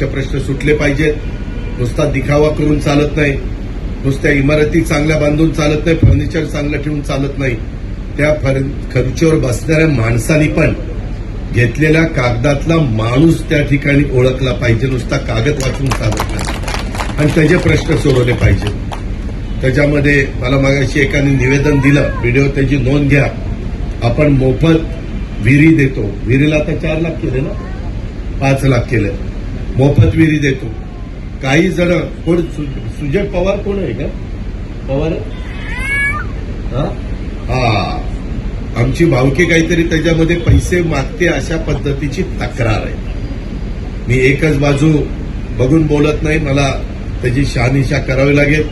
प्रश्न सुटले पाहिजेत. नुसता दिखावा करून चालत नाही, नुसत्या इमारती चांगल्या बांधून चालत नाही, फर्निचर चांगलं ठेवून चालत नाही. त्या खुर्चीवर बसणाऱ्या माणसांनी पण घेतलेल्या कागदातला माणूस त्या ठिकाणी ओळखला पाहिजे. नुसता कागद वाचून चालत नाही आणि त्याचे प्रश्न सोडवले पाहिजे. त्याच्यामध्ये मला मागाशी एकाने निवेदन दिलं, व्हिडिओ त्याची नोंद घ्या. आपण मोफत विहिरी देतो. विहिरीला आता 4 लाख केले ना, 5 लाख केले. मोफत विहिरी देतो. काही जण कोण सुजय पवार कोण आहे का? पवार हा, आमची भावकी काहीतरी त्याच्यामध्ये पैसे मागते अशा पद्धतीची तक्रार आहे. मी एकच बाजू बघून बोलत नाही, मला त्याची शहानिशा करावी लागेल.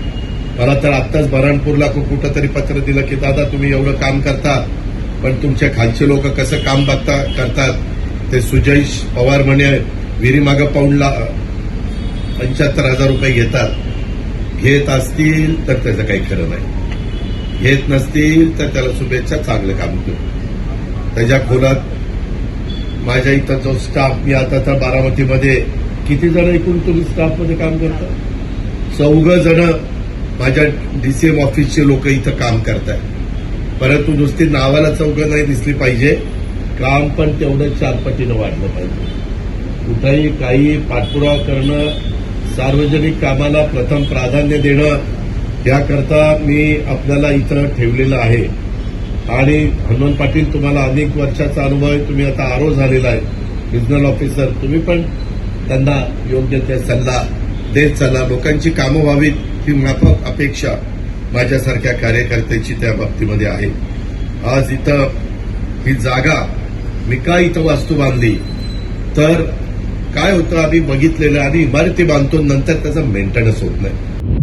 मला तर आत्ताच बऱ्हाणपूरला कुठं तरी पत्र दिलं की दादा तुम्ही एवढं काम करता पण तुमच्या खालचे लोक कसं काम करतात. ते सुजय पवार म्हणे विहिरी मागं पाऊंडला 75,000 रुपये घेतात. घेत असतील तर त्याचं काही खरं नाही, घेत नसतील तर त्याला शुभेच्छा, चांगलं काम करू. त्याच्या खोलात माझ्या इथं जो स्टाफ, मी आता तर बारामतीमध्ये किती जण एकूण तुम्ही स्टाफमध्ये काम करता? 14 जण माझ्या डीसीएम ऑफिसचे लोक इथं काम करतात. परंतु नुसती नावाला 14 नाही दिसली पाहिजे, काम पण तेवढं 4 पटीनं वाढलं पाहिजे. कुठेही काही पाठपुरावा करणं, सार्वजनिक कामाला प्रथम प्राधान्य देणं, याकरता मी आपल्याला इथं ठेवलेलं आहे. आणि हनुमंत पाटील तुम्हाला अनेक वर्षाचा अनुभव आहे, तुम्ही आता आरो झालेला आहे, रिजनल ऑफिसर. तुम्ही पण त्यांना योग्य ते सल्ला देत चला. लोकांची कामं व्हावीत ही माफक अपेक्षा माझ्यासारख्या कार्यकर्त्याची त्या बाबतीमध्ये आहे. आज इथं ही जागा मी का इथं वास्तू बांधली तर काय होतं आम्ही बघितलेलं, आणि इमारती बांधतो नंतर त्याचा मेंटेनन्स होत नाही.